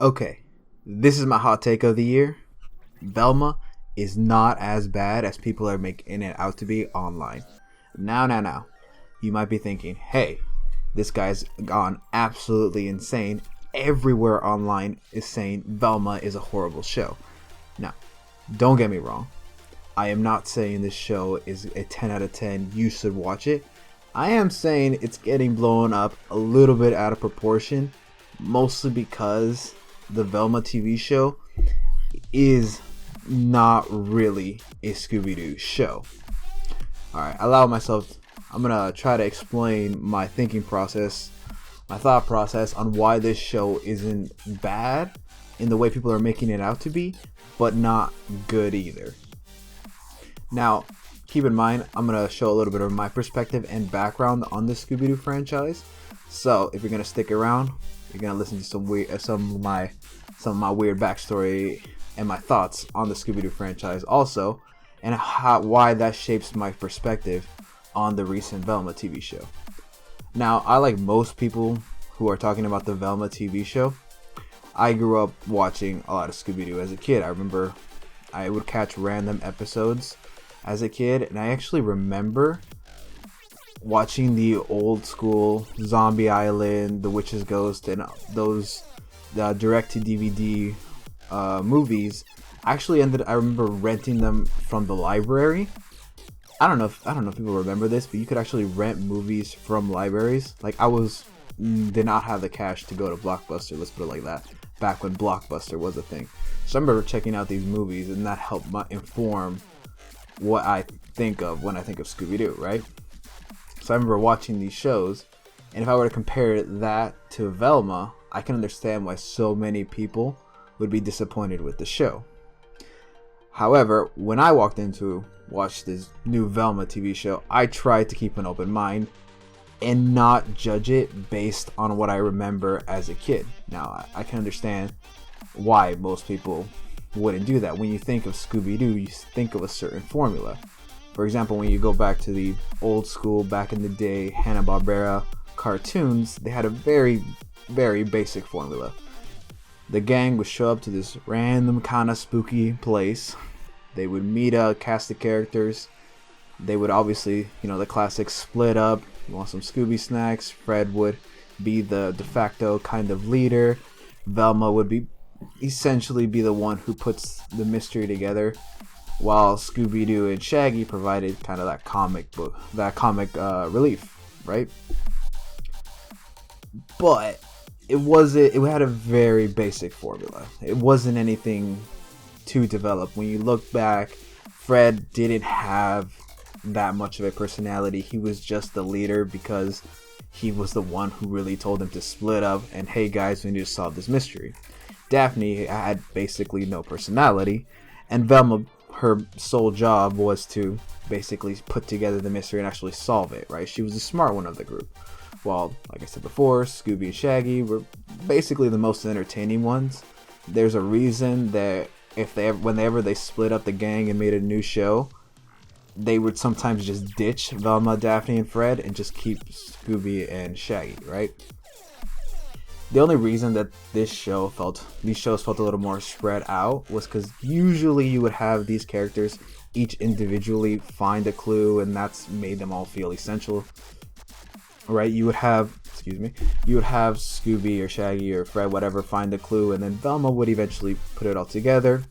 Okay, this is my hot take of the year. Velma is not as bad as people are making it out to be online. Now. You might be thinking, hey, this guy's gone absolutely insane. Everywhere online is saying Velma is a horrible show. Now, don't get me wrong. I am not saying this show is a 10 out of 10. You should watch it. I am saying it's getting blown up a little bit out of proportion, mostly because the Velma TV show is not really a Scooby-Doo show. Alright, I'm gonna try to explain my thinking process, my thought process on why this show isn't bad in the way people are making it out to be, but not good either. Now, keep in mind, I'm gonna show a little bit of my perspective and background on the Scooby-Doo franchise. So, if you're gonna stick around, you're gonna listen to some of my weird backstory and my thoughts on the Scooby-Doo franchise also, and why that shapes my perspective on the recent Velma TV show. Now, I like most people who are talking about the Velma TV show. I grew up watching a lot of Scooby-Doo as a kid. I remember I would catch random episodes as a kid, and I actually remember watching the old school Zombie Island, The Witch's Ghost, and those direct-to-DVD movies. I remember renting them from the library. I don't know if people remember this, but you could actually rent movies from libraries. Like, did not have the cash to go to Blockbuster, let's put it like that, back when Blockbuster was a thing. So I remember checking out these movies, and that helped inform what I think of when I think of Scooby-Doo, right? So I remember watching these shows, and if I were to compare that to Velma, I can understand why so many people would be disappointed with the show. However, when I walked in to watch this new Velma TV show, I tried to keep an open mind and not judge it based on what I remember as a kid. Now, I can understand why most people wouldn't do that. When you think of Scooby-Doo, you think of a certain formula. For example, when you go back to the old school, back in the day, Hanna-Barbera cartoons, they had a very, very basic formula. The gang would show up to this random kind of spooky place. They would meet a cast of characters. They would obviously, the classic split up. You want some Scooby snacks. Fred would be the de facto kind of leader. Velma would essentially be the one who puts the mystery together, while Scooby-Doo and Shaggy provided kind of that comic relief, right? But it had a very basic formula. It wasn't anything too developed. When you look back, Fred didn't have that much of a personality. He was just the leader because he was the one who really told them to split up and, hey guys, we need to solve this mystery. Daphne had basically no personality, and Velma, her sole job was to basically put together the mystery and actually solve it, right? She was the smart one of the group. While, like I said before, Scooby and Shaggy were basically the most entertaining ones. There's a reason that whenever they split up the gang and made a new show, they would sometimes just ditch Velma, Daphne, and Fred and just keep Scooby and Shaggy, right? The only reason that these shows felt a little more spread out was because usually you would have these characters each individually find a clue, and that's made them all feel essential. Right, you would have Scooby or Shaggy or Fred, whatever, find the clue, and then Velma would eventually put it all together.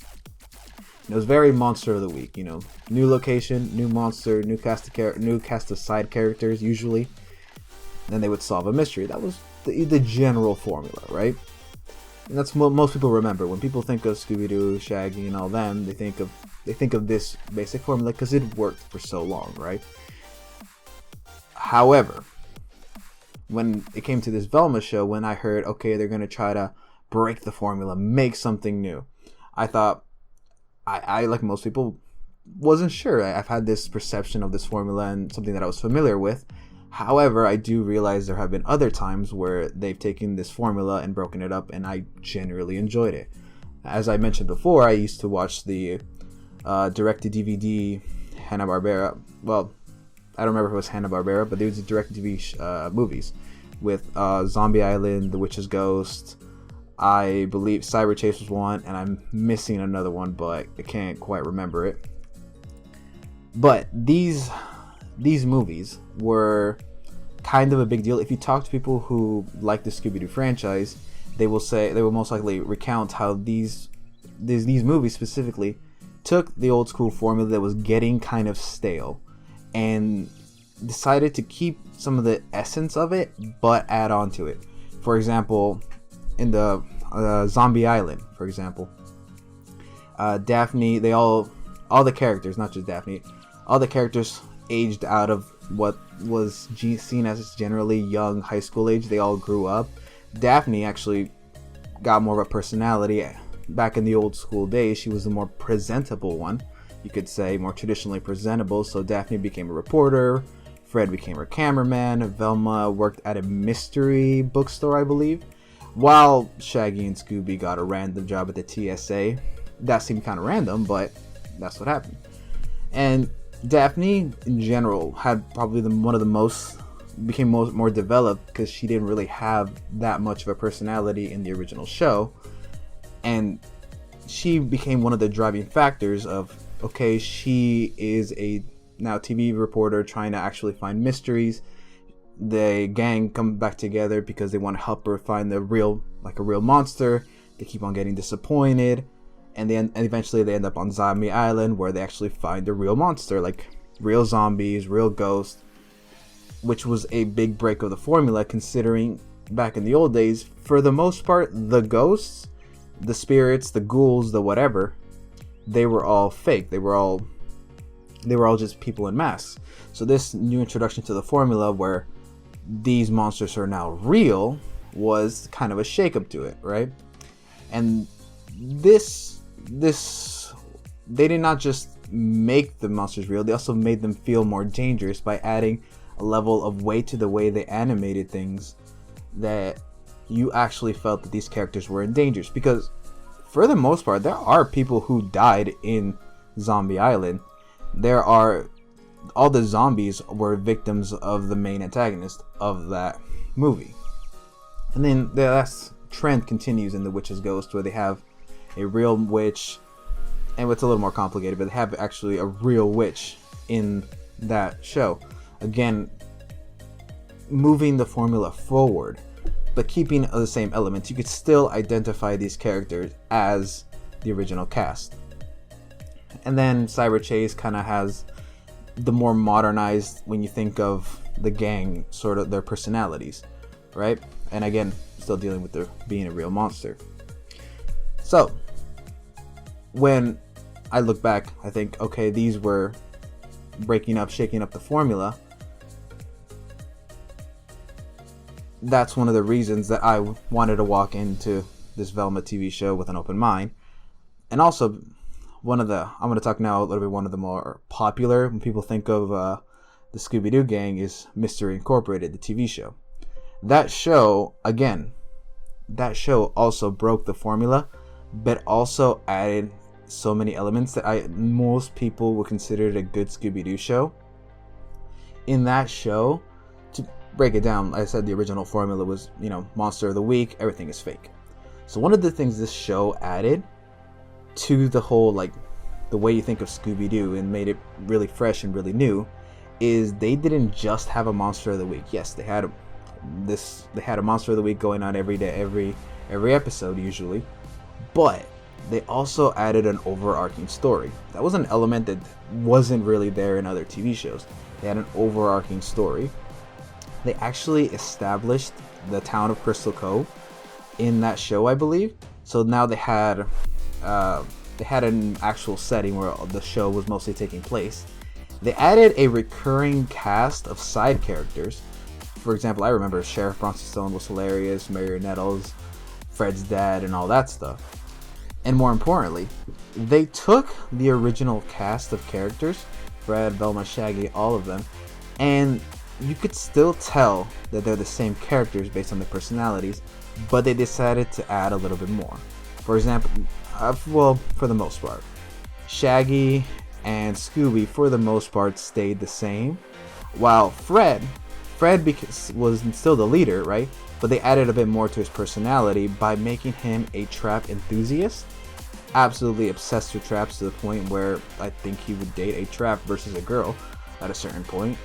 And it was very Monster of the Week, new location, new monster, new cast of side characters usually. And then they would solve a mystery. That was the general formula, right? And that's what most people remember when people think of Scooby-Doo, Shaggy, and all them. They think of this basic formula because it worked for so long, right? However, when it came to this Velma show, when I heard, okay, they're going to try to break the formula, make something new, I thought, I like most people, wasn't sure. I've had this perception of this formula and something that I was familiar with. However, I do realize there have been other times where they've taken this formula and broken it up, and I generally enjoyed it. As I mentioned before, I used to watch the direct-to-DVD Hanna-Barbera. Well, I don't remember if it was Hanna-Barbera, but there was direct-to-TV movies with Zombie Island, The Witch's Ghost, I believe Cyber Chase was one, and I'm missing another one, but I can't quite remember it. But these movies were kind of a big deal. If you talk to people who like the Scooby-Doo franchise, they will most likely recount how these movies specifically took the old school formula that was getting kind of stale and decided to keep some of the essence of it but add on to it. For example, in the Zombie Island, for example, Daphne, all the characters, not just Daphne, all the characters aged out of what was seen as generally young high school age. They all grew up. Daphne actually got more of a personality. Back in the old school days, she was the more presentable one, you could say, more traditionally presentable. So Daphne became a reporter, Fred became her cameraman, Velma worked at a mystery bookstore, I believe, while Shaggy and Scooby got a random job at the TSA. That seemed kind of random, but that's what happened. And Daphne, in general, had probably became more developed because she didn't really have that much of a personality in the original show. And she became one of the driving factors of, okay, she is a now TV reporter trying to actually find mysteries. The gang come back together because they want to help her find a real monster. They keep on getting disappointed. And eventually they end up on Zombie Island, where they actually find a real monster, like real zombies, real ghosts, which was a big break of the formula, considering back in the old days, for the most part, the ghosts, the spirits, the ghouls, the whatever, they were all fake. They were all just people in masks. So this new introduction to the formula, where these monsters are now real, was kind of a shakeup to it, right? And this they did not just make the monsters real, they also made them feel more dangerous by adding a level of weight to the way they animated things, that you actually felt that these characters were in danger. Because for the most part, there are people who died in Zombie Island. All the zombies were victims of the main antagonist of that movie. And then the last trend continues in The Witch's Ghost, where they have a real witch, and it's a little more complicated, but they have actually a real witch in that show. Again, moving the formula forward, but keeping the same elements. You could still identify these characters as the original cast. And then Cyber Chase kind of has the more modernized, when you think of the gang, sort of their personalities, right? And again, still dealing with being a real monster. So, when I look back, I think, okay, these were shaking up the formula. That's one of the reasons that I wanted to walk into this Velma TV show with an open mind. And also, I'm going to talk now a little bit, one of the more popular, when people think of the Scooby-Doo gang, is Mystery Incorporated, the TV show. That show also broke the formula, but also added so many elements that most people would consider it a good Scooby-Doo show. In that show, to break it down, like I said, the original formula was, Monster of the Week, everything is fake. So one of the things this show added to the whole, the way you think of Scooby-Doo, and made it really fresh and really new, is they didn't just have a Monster of the Week. Yes, they had a Monster of the Week going on every day, every episode usually, but they also added an overarching story. That was an element that wasn't really there in other TV shows. They had an overarching story. They actually established the town of Crystal Cove in that show, I believe. So now they had an actual setting where the show was mostly taking place. They added a recurring cast of side characters. For example, I remember Sheriff Bronson Stone was hilarious, Mayor Nettles, Fred's dad, and all that stuff. And more importantly, they took the original cast of characters, Fred, Velma, Shaggy, all of them, and you could still tell that they're the same characters based on their personalities, but they decided to add a little bit more. For example, for the most part, Shaggy and Scooby, for the most part, stayed the same, while Fred was still the leader, right? but they added a bit more to his personality by making him a trap enthusiast. Absolutely obsessed with traps to the point where I think he would date a trap versus a girl at a certain point.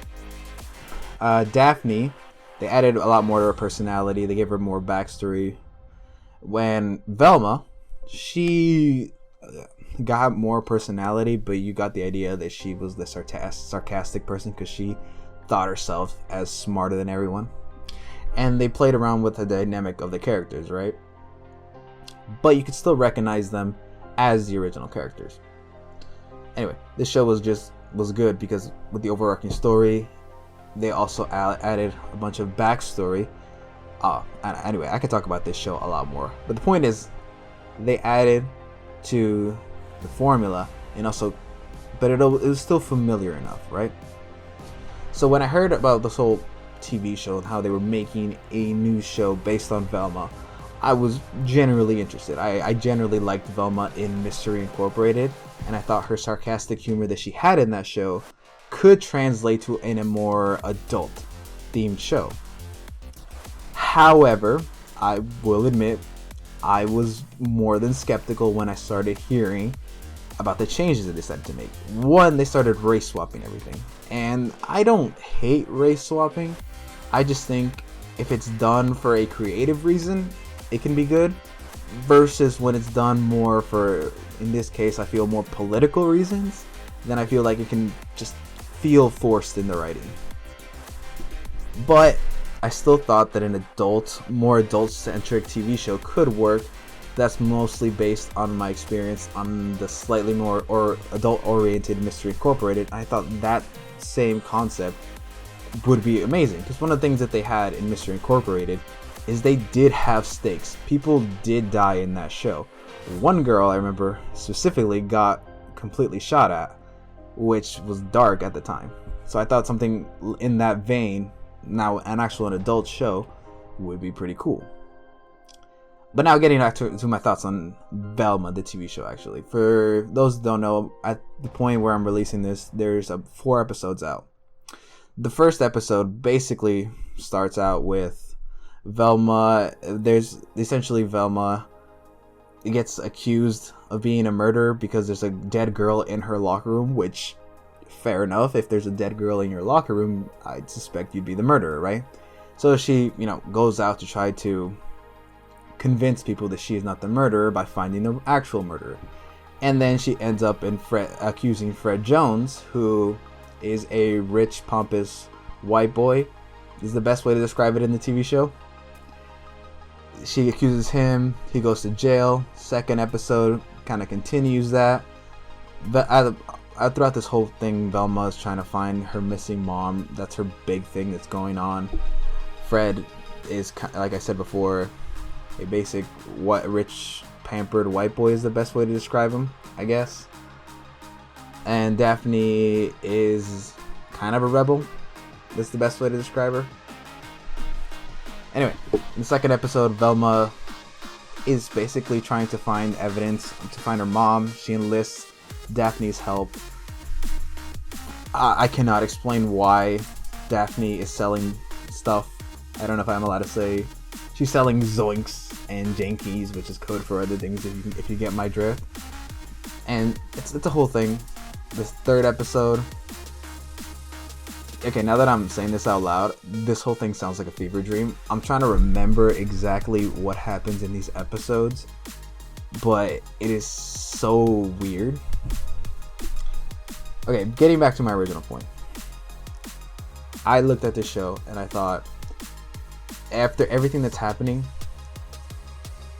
Daphne, they added a lot more to her personality. They gave her more backstory. When Velma, she got more personality, but you got the idea that she was the sarcastic person because she thought herself as smarter than everyone. And they played around with the dynamic of the characters, right? But you could still recognize them as the original characters. Anyway, this show was good because with the overarching story, they also added a bunch of backstory. Anyway, I could talk about this show a lot more, but the point is, they added to the formula, and also, but it was still familiar enough, right? So when I heard about this whole TV show and how they were making a new show based on Velma, I was generally interested. I generally liked Velma in Mystery Incorporated, and I thought her sarcastic humor that she had in that show could translate to in a more adult themed show. However, I will admit I was more than skeptical when I started hearing about the changes that they decided to make. One, they started race swapping everything, and I don't hate race swapping. I just think if it's done for a creative reason, it can be good, versus when it's done more for, in this case, I feel more political reasons, then I feel like it can just feel forced in the writing. But I still thought that an more adult-centric TV show could work. That's mostly based on my experience on the slightly more or adult-oriented Mystery Incorporated. I thought that same concept would be amazing, because one of the things that they had in Mystery Incorporated is they did have stakes. People did die in that show. One girl, I remember specifically, got completely shot at, which was dark at the time. So I thought something in that vein, now an adult show, would be pretty cool. But now getting back to my thoughts on Velma, the TV show, actually. For those who don't know, at the point where I'm releasing this, there's 4 episodes out. The first episode basically starts out with Velma. There's essentially Velma gets accused of being a murderer because there's a dead girl in her locker room, which, fair enough. If there's a dead girl in your locker room, I'd suspect you'd be the murderer, right? So she, goes out to try to convince people that she is not the murderer by finding the actual murderer. And then she ends up accusing Fred Jones, who is a rich, pompous white boy, is the best way to describe it in the TV show. She accuses him, he goes to jail. Second episode kind of continues that. But throughout this whole thing, Velma is trying to find her missing mom. That's her big thing that's going on. Fred is, like I said before, a basic rich, pampered white boy is the best way to describe him, I guess. And Daphne is kind of a rebel. That's the best way to describe her. Anyway, in the second episode, Velma is basically trying to find evidence to find her mom. She enlists Daphne's help. I cannot explain why Daphne is selling stuff. I don't know if I'm allowed to say. She's selling zoinks and jankies, which is code for other things if you get my drift. And it's a whole thing. This third episode. Okay, now that I'm saying this out loud, this whole thing sounds like a fever dream. I'm trying to remember exactly what happens in these episodes, but it is so weird. Okay, getting back to my original point. I looked at this show and I thought, after everything that's happening,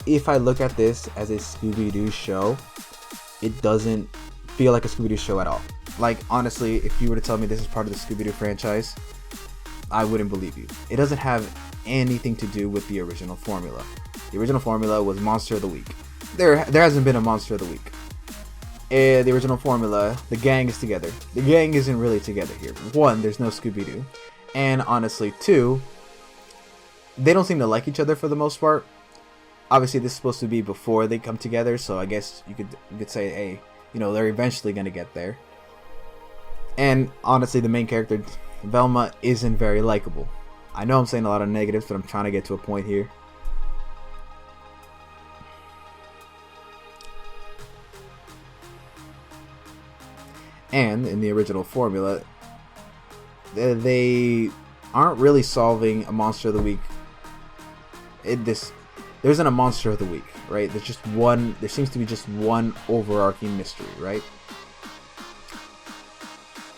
if I look at this as a Scooby-Doo show, it doesn't feel like a Scooby-Doo show at all. Like, honestly, if you were to tell me this is part of the Scooby-Doo franchise, I wouldn't believe you. It doesn't have anything to do with the original formula. The original formula was Monster of the Week. There hasn't been a Monster of the Week. The original formula, the gang is together. The gang isn't really together here. 1, there's no Scooby-Doo. And honestly, 2, they don't seem to like each other for the most part. Obviously, this is supposed to be before they come together, so I guess you could say, hey, they're eventually going to get there. And honestly, the main character, Velma, isn't very likable. I know I'm saying a lot of negatives, but I'm trying to get to a point here. And in the original formula, they aren't really solving a monster of the week. There isn't a monster of the week, right? There's just one. There seems to be just one overarching mystery, right?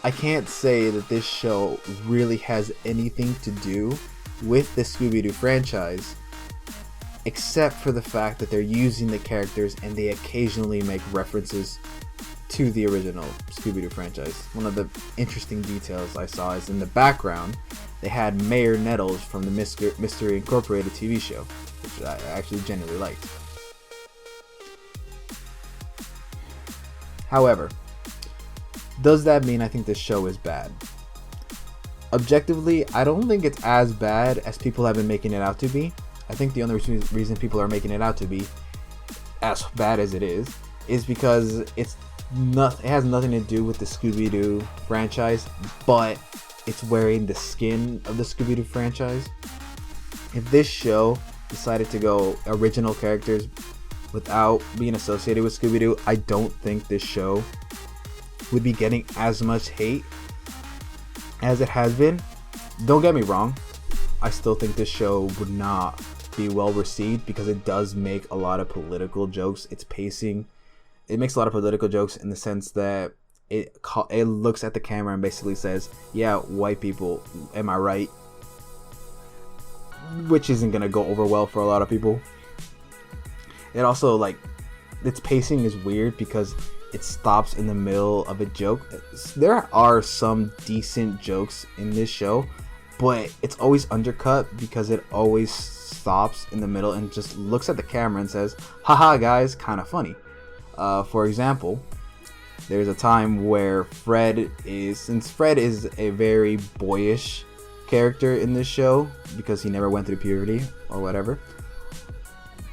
I can't say that this show really has anything to do with the Scooby-Doo franchise, except for the fact that they're using the characters and they occasionally make references to the original Scooby-Doo franchise. One of the interesting details I saw is in the background, they had Mayor Nettles from the Mystery Incorporated TV show, which I actually genuinely liked. However, does that mean I think this show is bad? Objectively, I don't think it's as bad as people have been making it out to be. I think the only reason people are making it out to be as bad as it is because it has nothing to do with the Scooby-Doo franchise, but it's wearing the skin of the Scooby-Doo franchise. If this show decided to go original characters without being associated with Scooby-Doo, I don't think this show would be getting as much hate as it has been. Don't get me wrong, I still think this show would not be well received because it does make a lot of political jokes. Its pacing, it makes a lot of political jokes in the sense that it looks at the camera and basically says, yeah, white people, am I right? Which isn't gonna go over well for a lot of people. It also, like, its pacing is weird because it stops in the middle of a joke. There are some decent jokes in this show, but it's always undercut because it always stops in the middle and just looks at the camera and says, haha guys, kind of funny. For example, there's a time where since Fred is a very boyish character in this show because he never went through puberty or whatever,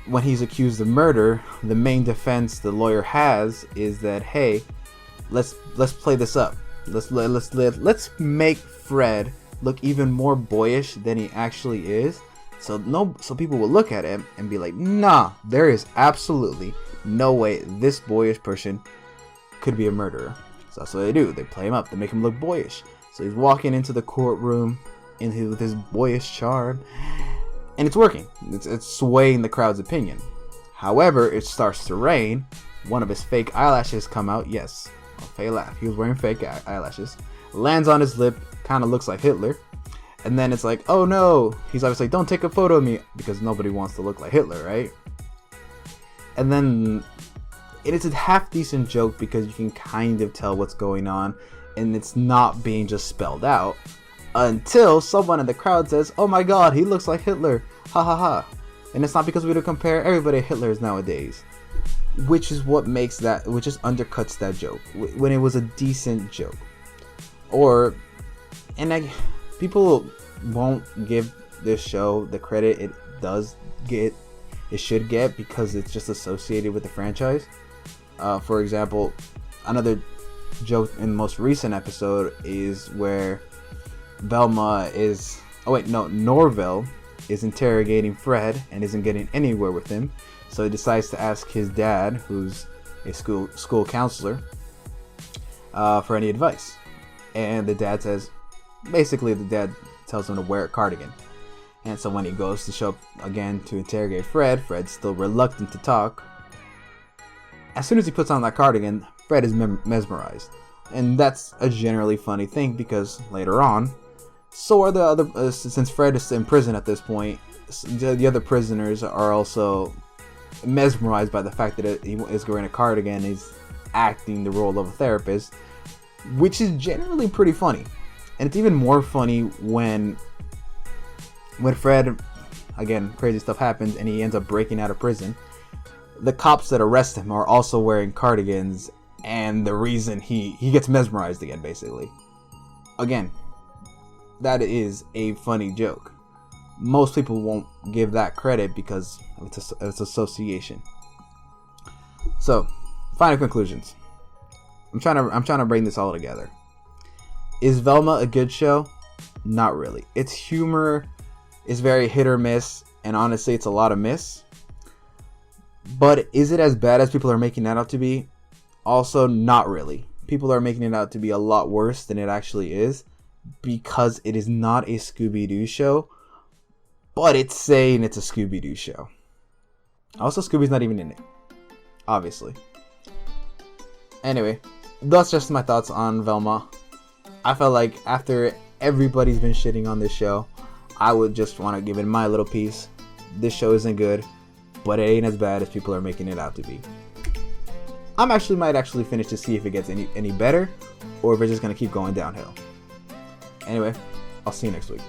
when he's accused of murder, the main defense the lawyer has is that, hey, let's play this up. Let's make Fred look even more boyish than he actually is. So people will look at him and be like, nah, there is absolutely no way this boyish person could be a murderer. So that's what they do. They play him up. They make him look boyish. So he's walking into the courtroom with his boyish charm. And it's working. It's swaying the crowd's opinion. However, it starts to rain. One of his fake eyelashes come out. Yes, a fake laugh. He was wearing fake eyelashes. Lands on his lip. Kind of looks like Hitler. And then it's like, oh no. He's obviously like, don't take a photo of me. Because nobody wants to look like Hitler, right? And then it's a half decent joke because you can kind of tell what's going on. And it's not being just spelled out. Until someone in the crowd says, oh my god, he looks like Hitler, ha ha ha. And it's not because we don't compare everybody to Hitlers nowadays. Which is what makes that, which just undercuts that joke. When it was a decent joke. People won't give this show the credit it should get because it's just associated with the franchise. For example, another joke in the most recent episode is where Norvell is interrogating Fred and isn't getting anywhere with him, so he decides to ask his dad, who's a school counselor, for any advice. And the dad tells him to wear a cardigan. And so when he goes to show up again to interrogate Fred's still reluctant to talk. As soon as he puts on that cardigan, Fred is mesmerized. And that's a generally funny thing because later on, so are the other, since Fred is in prison at this point, the other prisoners are also mesmerized by the fact that he is wearing a cardigan and he's acting the role of a therapist, which is generally pretty funny. And it's even more funny when Fred, again, crazy stuff happens and he ends up breaking out of prison. The cops that arrest him are also wearing cardigans, and the reason he gets mesmerized again, basically. Again, that is a funny joke. Most people won't give that credit because of its association. So, final conclusions. I'm trying to bring this all together. Is Velma a good show? Not really. Its humor It's very hit or miss, and honestly, it's a lot of miss. But is it as bad as people are making that out to be? Also, not really. People are making it out to be a lot worse than it actually is, because it is not a Scooby-Doo show, but it's saying it's a Scooby-Doo show. Also, Scooby's not even in it, obviously. Anyway, that's just my thoughts on Velma. I felt like after everybody's been shitting on this show, I would just want to give it my little piece. This show isn't good, but it ain't as bad as people are making it out to be. Might actually finish to see if it gets any better, or if it's just gonna keep going downhill. Anyway, I'll see you next week.